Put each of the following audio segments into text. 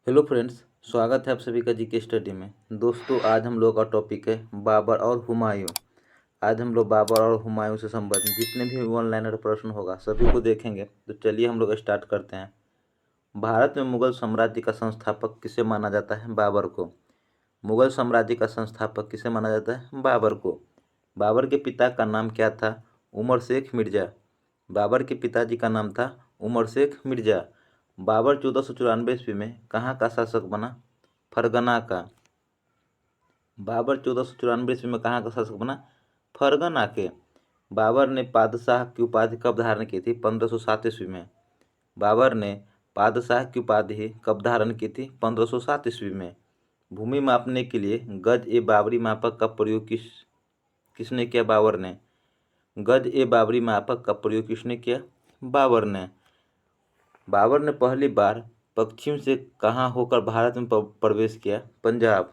Hello friends, स्वागत है आप सभी का जीके स्टडी में। दोस्तों, आज हम लोग का टॉपिक है बाबर और हुमायूं। आज हम लोग बाबर और हुमायूं से संबंधित जितने भी वन लाइनर प्रश्न होगा सभी को देखेंगे। तो चलिए हम लोग स्टार्ट करते हैं। भारत में मुगल साम्राज्य का संस्थापक किसे माना जाता है? बाबर को। मुगल साम्राज्य का संस्थापक किसे माना जाता है? बाबर को। बाबर के पिता का नाम क्या था? उमर शेख मिर्जा। बाबर के पिताजी का नाम था उमर शेख मिर्जा। बाबर 1494 ईस्वी में कहाँ का शासक बना? फरगना का। बाबर 1494 ईस्वी में कहाँ का शासक बना? फरगना के। बाबर ने पादशाह की उपाधि कब धारण की थी? 1507 ईस्वी में। बाबर ने पादशाह की उपाधि कब धारण की थी? 1507 ईस्वी में। भूमि मापने के लिए गज ए बाबरी मापक का प्रयोग किसने किया? बाबर ने। गज ए बाबरी मापक का प्रयोग किसने किया? बाबर ने। बाबर ने पहली बार पश्चिम से कहाँ होकर भारत में प्रवेश किया? पंजाब।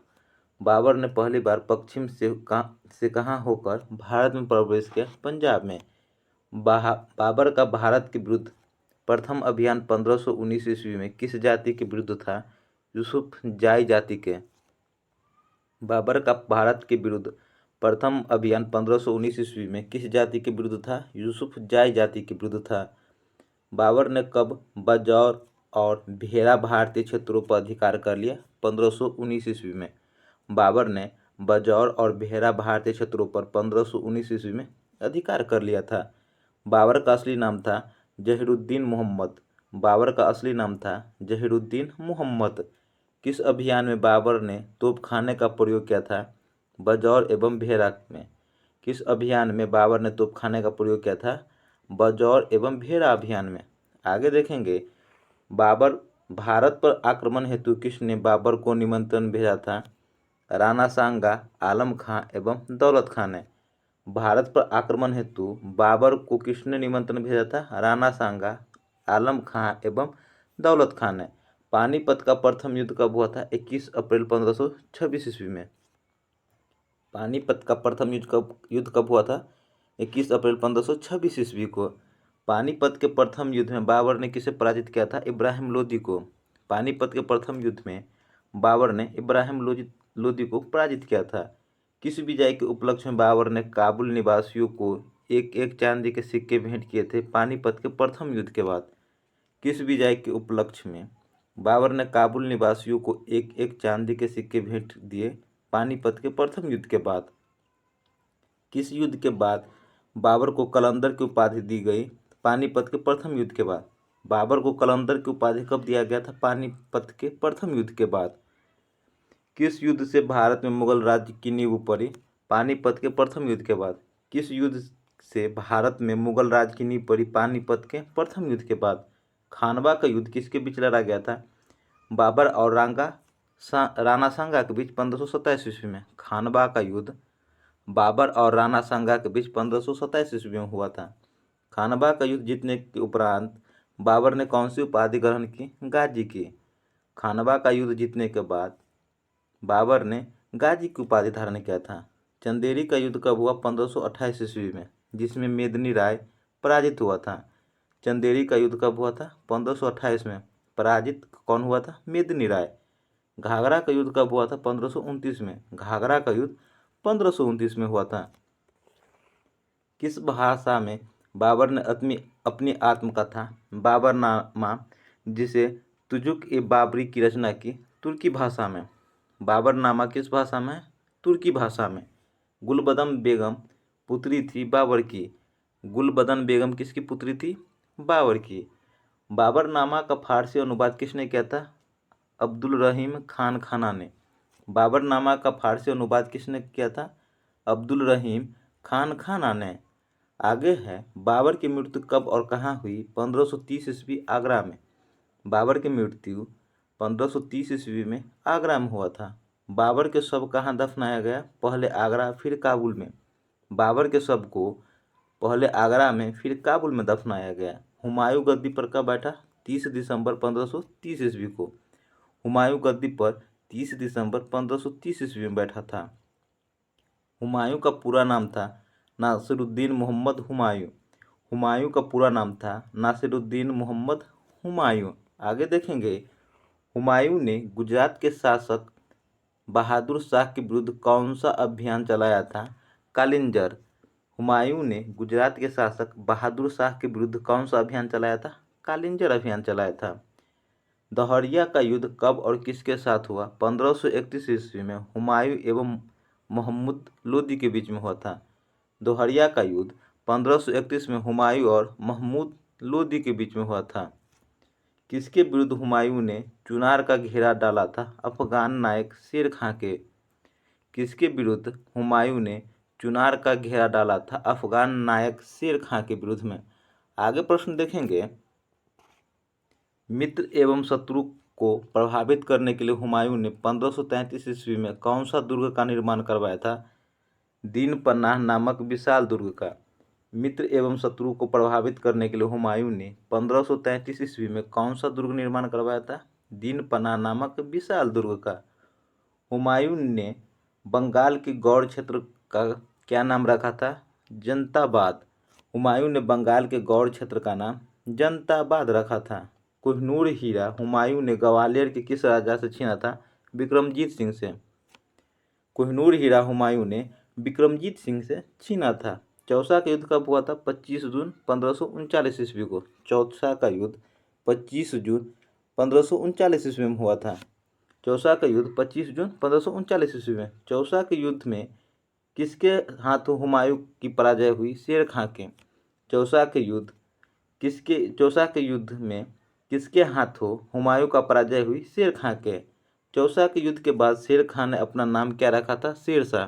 बाबर ने पहली बार पश्चिम से कहाँ होकर भारत में प्रवेश किया? पंजाब में। बाबर का भारत के विरुद्ध प्रथम अभियान 1519 ईस्वी में किस जाति के विरुद्ध था? यूसुफ जाई जाति के। बाबर का भारत के विरुद्ध प्रथम अभियान 1519 ईस्वी में किस जाति के विरुद्ध था? यूसुफ जाई जाति के विरुद्ध था। बाबर ने कब बजौर और भेरा भारतीय क्षेत्रों पर अधिकार कर लिया? 1519 ईस्वी में। बाबर ने बजौर और भेरा भारतीय क्षेत्रों पर 1519 ईस्वी में अधिकार कर लिया था। बाबर का असली नाम था जहीरुद्दीन मोहम्मद। बाबर का असली नाम था जहीरुद्दीन मोहम्मद। किस अभियान में बाबर ने तोपखाने का प्रयोग किया था? बजौर एवं भेरा में। किस अभियान में बाबर ने तोपखाने का प्रयोग किया था? बजौर एवं भेरा अभियान में। आगे देखेंगे, बाबर भारत पर आक्रमण हेतु किसने बाबर को निमंत्रण भेजा था? राणा सांगा, आलम खां एवं दौलत खां ने। भारत पर आक्रमण हेतु बाबर को किसने निमंत्रण भेजा था? राणा सांगा, आलम खां एवं दौलत खां ने। पानीपत का प्रथम युद्ध कब हुआ था? 21 अप्रैल 1526 ईस्वी में। पानीपत का प्रथम युद्ध कब हुआ था? 21 अप्रैल 1526 ईस्वी को। पानीपत के प्रथम युद्ध में बाबर ने किसे पराजित किया था? इब्राहिम लोदी को। पानीपत के प्रथम युद्ध में बाबर ने इब्राहिम लोदी को पराजित किया था। किस विजय के उपलक्ष्य में बाबर ने काबुल निवासियों को एक एक चांदी के सिक्के भेंट किए थे? पानीपत के प्रथम युद्ध के बाद। किस विजय के उपलक्ष्य में बाबर ने काबुल निवासियों को एक एक चांदी के सिक्के भेंट दिए? पानीपत के प्रथम युद्ध के बाद। किस युद्ध के बाद बाबर को कलंदर की उपाधि दी गई? पानीपत के प्रथम युद्ध के बाद। बाबर को कलंदर की उपाधि कब दिया गया था? पानीपत के प्रथम युद्ध के बाद। किस युद्ध से भारत में मुगल राज्य की नींव पड़ी? पानीपत के प्रथम युद्ध के बाद। किस युद्ध से भारत में मुगल राज्य की नींव पड़ी? पानीपत के प्रथम युद्ध के बाद। खानवा का युद्ध किसके बीच लड़ा गया था? बाबर और राणा सांगा के बीच 1527 ईस्वी में। खानवा का युद्ध बाबर और राणा सांगा के बीच 1527 ईस्वी में हुआ था। खानवा का युद्ध जीतने के उपरांत बाबर ने कौन सी उपाधि ग्रहण की? गाजी की। खानवा का युद्ध जीतने के बाद बाबर ने गाजी की उपाधि धारण किया था। चंदेरी का युद्ध कब हुआ? 1528 ईस्वी में, जिसमें मेदिनी राय पराजित हुआ था। चंदेरी का युद्ध कब हुआ था? 1528 में। पराजित कौन हुआ था? मेदिनी राय। घाघरा का युद्ध कब हुआ था? 1529 में। घाघरा का युद्ध 1529 में हुआ था। किस भाषा में बाबर ने अपनी आत्मकथा बाबरनामा, जिसे तुजुक ए बाबरी की रचना की? तुर्की भाषा में। बाबरनामा किस भाषा में है? तुर्की भाषा में। गुलबदन बेगम पुत्री थी बाबर की। गुलबदन बेगम किसकी पुत्री थी? बाबर की। बाबरनामा का फारसी अनुवाद किसने किया था? अब्दुल रहीम खान खाना ने। बाबरनामा का फारसी अनुवाद किसने किया था? अब्दुल रहीम खान खाना ने। आगे है, बाबर की मृत्यु कब और कहाँ हुई? 1530 ईस्वी आगरा में। बाबर की मृत्यु 1530 ईस्वी में आगरा में हुआ था। बाबर के शव कहाँ दफनाया गया? पहले आगरा फिर काबुल में। बाबर के शव को पहले आगरा में फिर काबुल में दफनाया गया। हुमायूं गद्दी पर कब बैठा? 30 दिसंबर 1530 ईस्वी को। हुमायूं गद्दी पर 30 दिसंबर 1530 ईस्वी में बैठा था। हुमायूं का पूरा नाम था नासिरुद्दीन मोहम्मद हुमायूं। हुमायूं का पूरा नाम था नासिरुद्दीन मोहम्मद हुमायूं। आगे देखेंगे, हुमायूं ने गुजरात के शासक बहादुर शाह के विरुद्ध कौन सा अभियान चलाया था? कालिंजर। हुमायूं ने गुजरात के शासक बहादुर शाह के विरुद्ध कौन सा अभियान चलाया था? कालिंजर अभियान चलाया था। दौहरिया का युद्ध कब और किसके साथ हुआ? 1531 ईस्वी में हुमायूं एवं मोहम्मद लोदी के बीच में हुआ था। दौहरिया का युद्ध 1531 में हुमायूं और महमूद लोदी के बीच में हुआ था। किसके विरुद्ध हुमायूं ने चुनार का घेरा डाला था? अफगान नायक शेर खां के। किसके विरुद्ध हुमायूं ने चुनार का घेरा डाला था? अफगान नायक शेर खां के विरुद्ध में। आगे प्रश्न देखेंगे, मित्र एवं शत्रु को प्रभावित करने के लिए हुमायूं ने 1533 ईस्वी में कौन सा दुर्ग का निर्माण करवाया था? दीन पन्नाह नामक विशाल दुर्ग का। मित्र एवं शत्रु को प्रभावित करने के लिए हुमायूं ने 1533 ईस्वी में कौन सा दुर्ग निर्माण करवाया था? दीन पन्नाह नामक विशाल दुर्ग का। हुमायूं ने बंगाल के गौड़ क्षेत्र का क्या नाम रखा था? जनताबाद। हुमायूं ने बंगाल के गौड़ क्षेत्र का नाम जनताबाद रखा था। कोहिनूर हीरा हुमायूं ने ग्वालियर के किस राजा से छीना था? विक्रमजीत सिंह से। कोहिनूर हीरा हुमायूं ने विक्रमजीत सिंह से छीना था। चौसा का युद्ध कब हुआ था? 25 जून 1539 ईस्वी को। चौसा का युद्ध 25 जून 1539 ईस्वी में हुआ था। चौसा का युद्ध 25 जून 1539 ईस्वी में। चौसा के युद्ध में किसके हाथों हुमायूं की पराजय हुई? शेर खां के। चौसा के युद्ध में किसके हाथों हुमायूं का पराजय हुई? शेर खां के। चौसा के युद्ध के बाद शेर खां ने अपना नाम क्या रखा था? शेरशाह।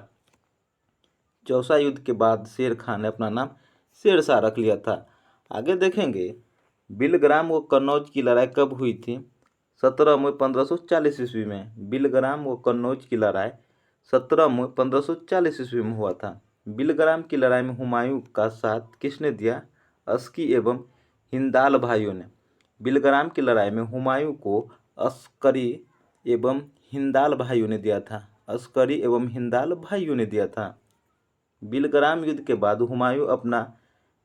चौसा युद्ध के बाद शेर खां ने अपना नाम शेरशाह रख लिया था। आगे देखेंगे, बिलग्राम व कन्नौज की लड़ाई कब हुई थी? 17 मई 1540 ईस्वी में। बिलग्राम व कन्नौज की लड़ाई 17 मई 1540 ईस्वी में हुआ था। बिलग्राम की लड़ाई में हुमायूं का साथ किसने दिया? अस्की एवं हिंदाल भाइयों ने। बिलग्राम की लड़ाई में हुमायूं को अस्करी एवं हिंदाल भाइयों ने दिया था। अस्करी एवं हिंदाल भाइयों ने दिया था। बिलग्राम युद्ध के बाद हुमायूं अपना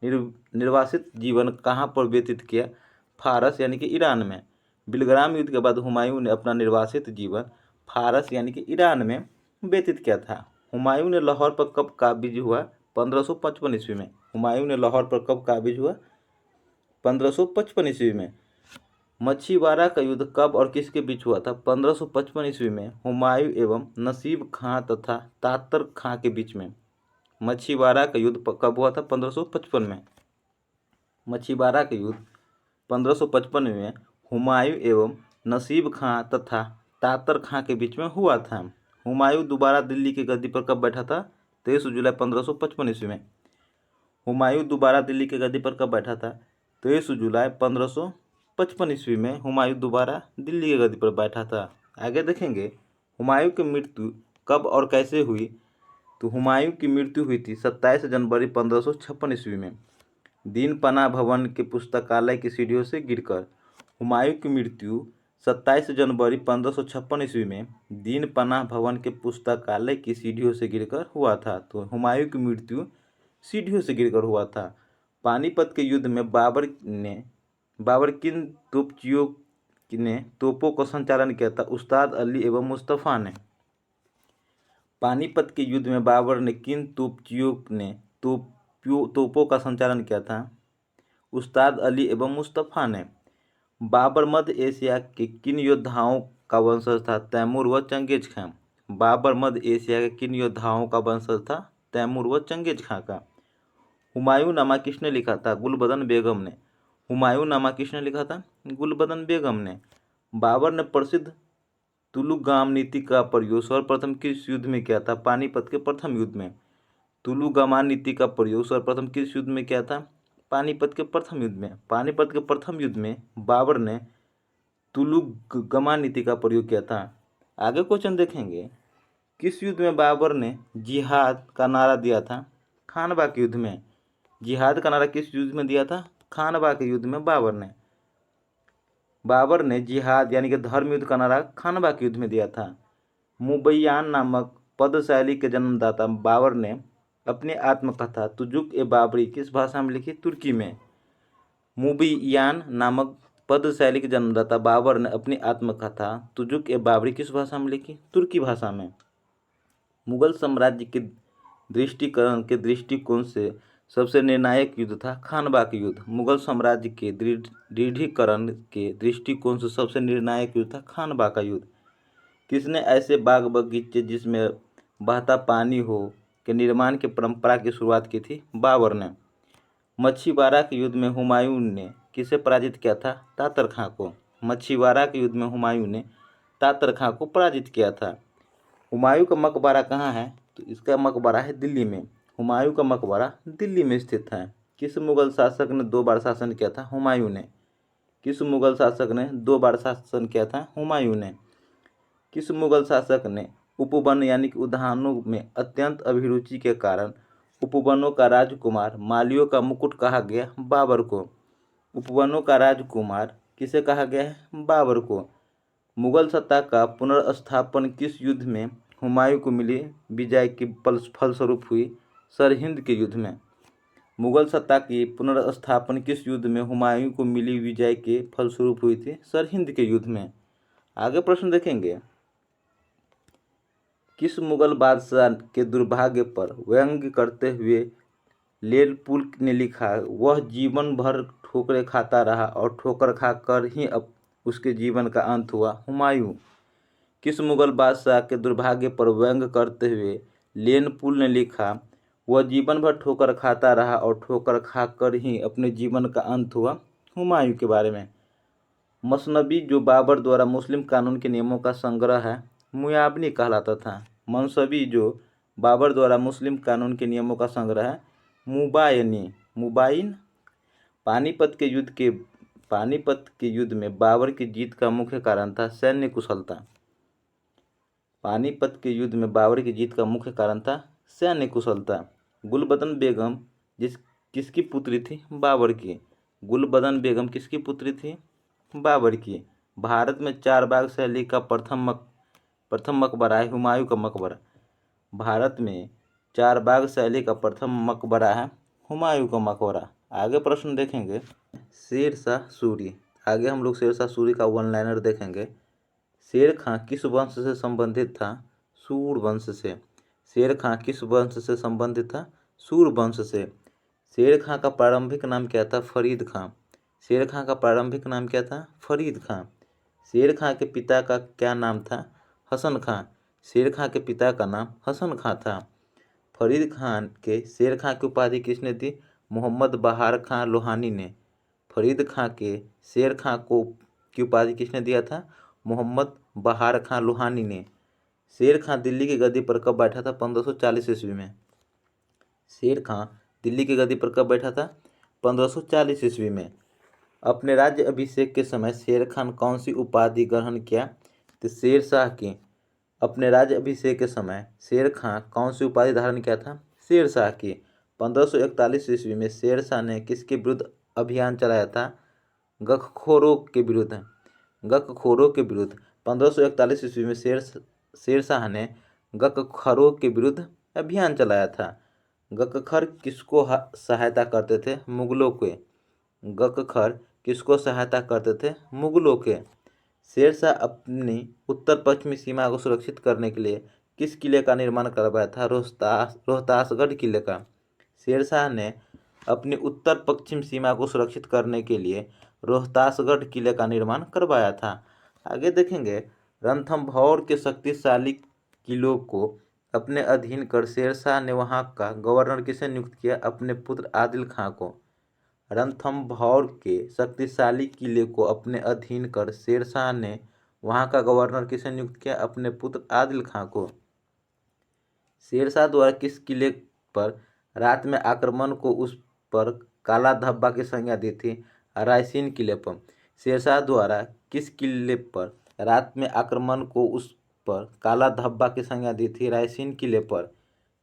निर्वासित जीवन कहाँ पर व्यतीत किया? फारस यानी कि ईरान में। बिलग्राम युद्ध के बाद हुमायूं ने अपना निर्वासित जीवन फारस यानी कि ईरान में व्यतीत किया था। हुमायूं ने लाहौर पर कब काबिज हुआ? 1555 ईस्वी में। हुमायूं ने लाहौर पर कब काबिज हुआ? 1555 ईस्वी में। मछीवाड़ा का युद्ध कब और किसके बीच हुआ था? 1555 ईस्वी में हुमायूं एवं नसीब खां तथा तातर खां के बीच में। मछीवाड़ा का युद्ध कब हुआ था? 1555 में। मछीवाड़ा का युद्ध 1555 में हुमायूं एवं नसीब खां तथा तातर खां के बीच में हुआ था। हुमायूं दोबारा दिल्ली की गद्दी पर कब बैठा था? 23 जुलाई 1555 ईस्वी में। हुमायूं दोबारा दिल्ली की गद्दी पर कब बैठा था? 23 जुलाई 1555 ईस्वी में हुमायूं दोबारा दिल्ली की गद्दी पर बैठा था। आगे देखेंगे, हुमायूं की मृत्यु कब और कैसे हुई? तो हुमायूं की मृत्यु हुई थी 27 जनवरी 1556 ईस्वी में दीन पनाह भवन के पुस्तकालय की सीढ़ियों से गिरकर। हुमायूं की मृत्यु 27 जनवरी 1556 ईस्वी में दीन पनाह भवन के पुस्तकालय की सीढ़ियों से गिरकर हुआ था। तो हुमायूं की मृत्यु सीढ़ियों से गिरकर हुआ था। पानीपत के युद्ध में बाबर किन तोपचियों ने तोपों का संचालन किया था? उस्ताद अली एवं मुस्तफ़ा ने। पानीपत के युद्ध में बाबर ने किन तोपचियों ने तोपों का संचालन किया था? उस्ताद अली एवं मुस्तफ़ा ने। बाबर मध्य एशिया के किन योद्धाओं का वंशज था? तैमूर व चंगेज खां। बाबर मध्य एशिया के किन योद्धाओं का वंशज था? तैमूर व चंगेज खां का। हुमायूं नामा किसने लिखा था? गुलबदन बेगम ने। हुमायूं नामा किसने लिखा था? गुलबदन बेगम ने। बाबर ने प्रसिद्ध तुलुगाम नीति का प्रयोग सर्वप्रथम किस युद्ध में किया था? पानीपत के प्रथम युद्ध में। तुलुगामा नीति का प्रयोग सर्वप्रथम किस युद्ध में किया था? पानीपत के प्रथम युद्ध में। पानीपत के प्रथम युद्ध में बाबर ने तुलुगामा नीति का प्रयोग किया था। आगे क्वेश्चन देखेंगे, किस युद्ध में बाबर ने जिहाद का नारा दिया था? खानवा के युद्ध में। जिहाद का नारा किस युद्ध में दिया था? खानवा के युद्ध में बाबर ने जिहाद यानी कि धर्म युद्ध का नारा खानवा के युद्ध में दिया था। मुबैयान नामक पद शैली के जन्मदाता बाबर ने अपनी आत्मकथा तुजुक ए बाबरी किस भाषा में लिखी? तुर्की में। मुबैयान नामक पद्य शैली के जन्मदाता बाबर ने अपनी आत्मकथा तुजुक ए बाबरी किस भाषा में लिखी? तुर्की भाषा में। मुगल साम्राज्य के दृष्टिकरण के दृष्टिकोण से सबसे निर्णायक युद्ध था खानबाग युद्ध। मुगल साम्राज्य के दृढ़ीकरण के दृष्टिकोण से सबसे निर्णायक युद्ध था खानबाग का युद्ध। किसने ऐसे बाग बगीचे जिसमें बहता पानी हो के निर्माण की परंपरा की शुरुआत की थी? बाबर ने। मछीवाड़ा के युद्ध में हुमायूं ने किसे पराजित किया था? तातर खां को। मछीवाड़ा के युद्ध में हुमायूं ने तातर खां को पराजित किया था। हुमायूं का मकबरा कहाँ है? तो इसका मकबरा है दिल्ली में। हुमायूं का मकबरा दिल्ली में स्थित है। किस मुगल शासक ने 2 बार शासन किया था? हुमायूं ने। किस मुगल शासक ने 2 बार शासन किया था? हुमायूं ने। किस मुगल शासक ने उपवन यानी कि उद्यानों में अत्यंत अभिरुचि के कारण उपवनों का राजकुमार मालियों का मुकुट कहा गया? बाबर को। उपवनों का राजकुमार किसे कहा गया है? बाबर को। मुगल सत्ता का पुनर्स्थापन किस युद्ध में हुमायूं को मिली विजय की फलस्वरूप हुई? सरहिंद के युद्ध में। मुगल सत्ता की पुनर्स्थापन किस युद्ध में हुमायूं को मिली विजय के फलस्वरूप हुई थी? सरहिंद के युद्ध में। आगे प्रश्न देखेंगे। किस मुगल बादशाह के दुर्भाग्य पर व्यंग्य करते हुए लेलपुल ने लिखा, वह जीवन भर ठोकरें खाता रहा और ठोकर खाकर ही अब उसके जीवन का अंत हुआ? हुमायूं। किस मुगल बादशाह के दुर्भाग्य पर व्यंग्य करते हुए लेनपुल ने लिखा, वह जीवन भर ठोकर खाता रहा और ठोकर खाकर ही अपने जीवन का अंत हुआ? हुमायूं के बारे में। मसनबी जो बाबर द्वारा मुस्लिम कानून के नियमों का संग्रह है, मुयाबनी कहलाता था। मनसबी जो बाबर द्वारा मुस्लिम कानून के नियमों का संग्रह है, मुबायनी। मुबाइन। पानीपत के युद्ध में बाबर की जीत का मुख्य कारण था सैन्य कुशलता। पानीपत के युद्ध में बाबर की जीत का मुख्य कारण था सैन्य कुशलता। गुलबदन बेगम किसकी पुत्री थी? बाबर की। गुलबदन बेगम किसकी पुत्री थी? बाबर की। भारत में 4 बाग शैली का प्रथम मकबरा है हुमायूं का मकबरा। भारत में 4 बाग शैली का प्रथम मकबरा है हुमायूं का मकबरा। आगे प्रश्न देखेंगे। शेरशाह सूरी। आगे हम लोग शेरशाह सूरी का वन लाइनर देखेंगे। शेर खां किस वंश से संबंधित था? सूर वंश से। शेर खां किस वंश से संबंधित था? सूर वंश से। शेर खां का प्रारंभिक नाम क्या था? फरीद खां। शेर खां का प्रारंभिक नाम क्या था? फरीद खां। शेर खां के पिता का क्या नाम था? हसन खां। शेर खां के पिता का नाम हसन खां था। फरीद खां के शेर खां की उपाधि किसने दी? मोहम्मद बहार खां लोहानी ने। फरीद खां के शेर खां की उपाधि किसने दिया था? मोहम्मद बहार खां लोहानी ने। शेर खां दिल्ली की गद्दी पर कब बैठा था? 1540 ईस्वी में। शेर खां दिल्ली की गद्दी पर कब बैठा था? 1540 ईस्वी में। अपने राज्य अभिषेक के समय शेर खान कौन सी उपाधि ग्रहण किया? तो शेरशाह की। अपने राज्य अभिषेक के समय शेर खां कौन सी उपाधि धारण किया था? शेरशाह की। 1541 ईस्वी में शेरशाह ने किसके विरुद्ध अभियान चलाया था? गखखोरों के विरुद्ध। गखखोरों के विरुद्ध 1541 ईस्वी में शेरशाह ने गखखरों के विरुद्ध अभियान चलाया था। गखखर किसको सहायता करते थे? मुगलों के। गखखर किसको सहायता करते थे? मुगलों के। शेरशाह अपनी उत्तर पश्चिमी सीमा को सुरक्षित करने के लिए किस किले का निर्माण करवाया था? रोहतासगढ़ किले का। शेरशाह ने अपनी उत्तर पश्चिम सीमा को सुरक्षित करने के लिए रोहतासगढ़ किले का निर्माण करवाया था। आगे देखेंगे। रणथंभौर के शक्तिशाली किलों को अपने अधीन कर शेरशाह ने वहां का गवर्नर किसे नियुक्त किया? अपने पुत्र आदिल खां को। रणथंभौर के शक्तिशाली किले को अपने अधीन कर शेरशाह ने वहां का गवर्नर किसे नियुक्त किया? अपने पुत्र आदिल खां को। शेरशाह द्वारा किस किले पर रात में आक्रमण को उस पर काला धब्बा की संज्ञा दी थी? रायसीन किले पर। शेरशाह द्वारा किस किले पर रात में आक्रमण को उस पर काला धब्बा की संज्ञा दी थी? रायसीन किले पर।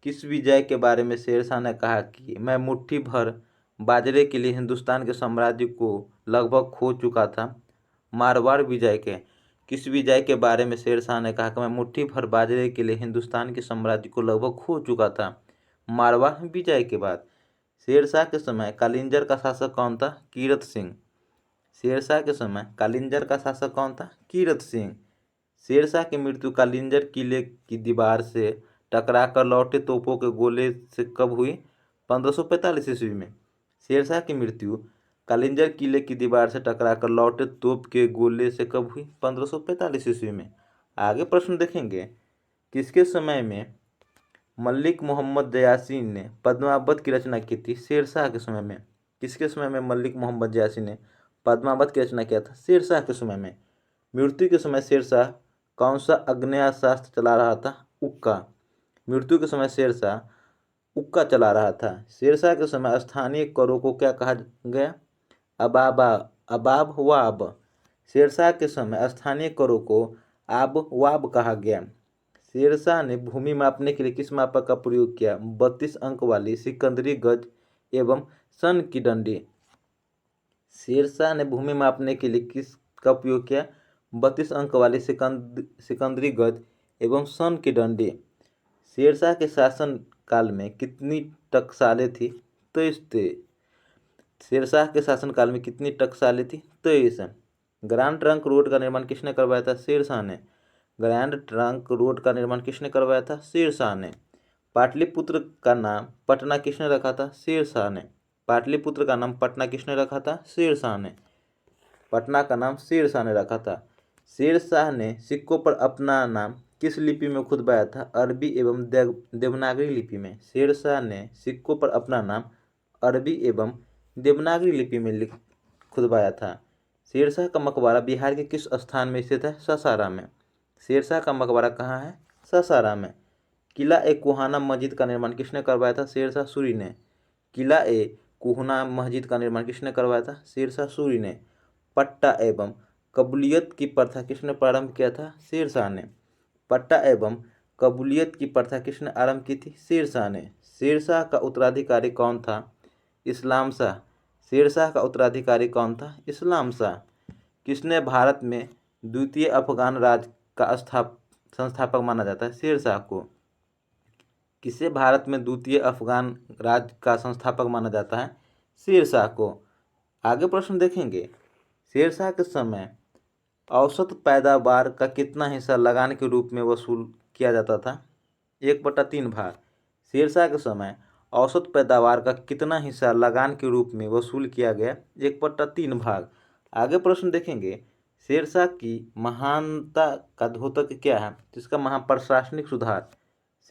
किस विजय के बारे में शेरशाह ने कहा कि मैं मुट्ठी भर बाजरे के लिए हिंदुस्तान के साम्राज्य को लगभग खो चुका था? मारवाड़ विजय के। किस विजय के बारे में शेरशाह ने कहा कि मैं मुट्ठी भर बाजरे के लिए हिंदुस्तान के साम्राज्य को लगभग खो चुका था? मारवाड़ विजय के बाद। शेरशाह के समय कालिंजर का शासक कौन था? कीरत सिंह। शेरशाह के समय कालिंजर का शासक कौन था? कीरत सिंह। शेरशाह की मृत्यु कालिंजर किले की दीवार से टकराकर लौटे तोपों के गोले से कब हुई? 1545 ईस्वी में। शेरशाह की मृत्यु कालिंजर किले की दीवार से टकराकर लौटे तोप के गोले से कब हुई? 1545 ईस्वी में। आगे प्रश्न देखेंगे, किसके समय में मलिक मोहम्मद जयासी ने पद्मावत की रचना की थी? शेरशाह के समय में। किसके समय में मलिक मोहम्मद जयासी ने पद्मावत की रचना किया था? शेरशाह के समय में। मृत्यु के समय शेरशाह कौन सा आग्नेयास्त्र चला रहा था? उक्का। मृत्यु के समय शेरशाह उक्का चला रहा था। शेरशाह के समय स्थानीय करों को क्या कहा गया? अबाबा, अबाब वाब। शेरशाह के समय स्थानीय करों को आब वाब कहा गया। शेरशाह ने भूमि मापने के लिए किस मापक का प्रयोग किया? 32 अंक वाली सिकंदरी गज एवं सन की डंडी। शेरशाह ने भूमि मापने के लिए किसका उपयोग किया? 32 अंक वाली सिकंदरी गज एवं सन की डंडी। शेरशाह के शासन काल में कितनी टकसालें थी? 23। शेरशाह के शासनकाल में कितनी टकसालें थी? 23। ग्रैंड ट्रंक रोड का निर्माण किसने करवाया था? शेरशाह ने। ग्रैंड ट्रंक रोड का निर्माण किसने करवाया था? शेरशाह ने। पाटलिपुत्र का नाम पटना किसने रखा था? शेरशाह ने। पाटलिपुत्र का नाम पटना किसने रखा था? शेरशाह ने। पटना का नाम शेरशाह ने रखा था। शेरशाह ने सिक्कों पर अपना नाम किस लिपि में खुदवाया था? अरबी एवं देवनागरी लिपि में। शेरशाह ने सिक्कों पर अपना नाम अरबी एवं देवनागरी लिपि में खुदवाया था। शेरशाह का मकबरा बिहार के किस स्थान में स्थित है? सासाराम में। शेरशाह का मकबरा कहाँ है? सासाराम में। किला ए कुहाना मस्जिद का निर्माण किसने करवाया था? शेरशाह सूरी ने। किला ए कुहाना मस्जिद का निर्माण किसने करवाया था? शेरशाह सूरी ने। पट्टा एवं कबूलियत की प्रथा किसने प्रारंभ किया था? शेरशाह ने। पट्टा एवं कबूलियत की प्रथा किसने आरंभ की थी? शेरशाह ने। शेरशाह का उत्तराधिकारी कौन था? इस्लाम शाह। शेरशाह का उत्तराधिकारी कौन था? इस्लाम शाह। किसने भारत में द्वितीय अफगान राज का संस्थापक माना जाता है? शेरशाह को। किसे भारत में द्वितीय अफगान राज का संस्थापक माना जाता है? शेरशाह को। आगे प्रश्न देखेंगे, शेरशाह के समय औसत पैदावार का कितना हिस्सा लगान के रूप में वसूल किया जाता था? 1/3 भाग। शेरशाह के समय औसत पैदावार का कितना हिस्सा लगान के रूप में वसूल किया गया? 1/3 भाग। आगे प्रश्न देखेंगे, शेरशाह की महानता का द्योतक क्या है? जिसका प्रशासनिक सुधार।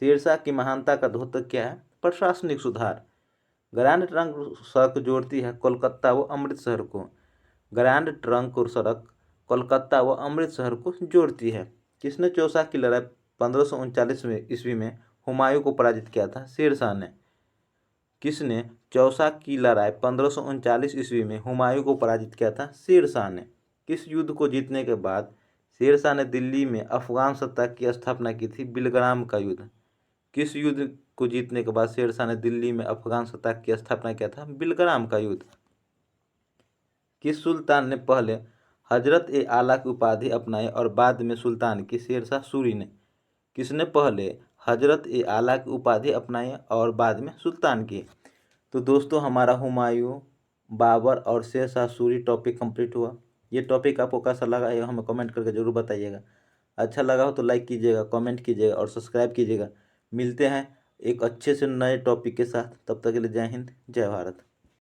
शेरशाह की महानता का द्योतक क्या है? प्रशासनिक सुधार। ग्रैंड ट्रंक सड़क जोड़ती है कोलकाता व अमृतसर को। ग्रैंड ट्रंक सड़क कोलकाता व अमृतसर को जोड़ती है। किसने चौसा की लड़ाई 1539 ईस्वी में हुमायूं को पराजित किया था? शेरशाह ने। किसने चौसा की लड़ाई 1539 ईस्वी में हुमायूं को पराजित किया था? शेरशाह ने। किस युद्ध को जीतने के बाद शेरशाह ने दिल्ली में अफगान सत्ता की स्थापना की थी? बिलग्राम का युद्ध। किस युद्ध को जीतने के बाद शेरशाह ने दिल्ली में अफगान सत्ता की स्थापना किया था? बिलग्राम का युद्ध। किस सुल्तान ने पहले हजरत ए आला की उपाधि अपनाई और बाद में सुल्तान की? शेरशाह सूरी ने। किसने पहले हजरत ए आला की उपाधि अपनाई और बाद में सुल्तान की? तो दोस्तों, हमारा हुमायूं, बाबर और शेरशाह सूरी टॉपिक कंप्लीट हुआ। ये टॉपिक आपको कैसा लगा ये हमें कमेंट करके ज़रूर बताइएगा। अच्छा लगा हो तो लाइक कीजिएगा, कमेंट कीजिएगा और सब्सक्राइब कीजिएगा। मिलते हैं एक अच्छे से नए टॉपिक के साथ। तब तक के लिए जय हिंद, जय भारत।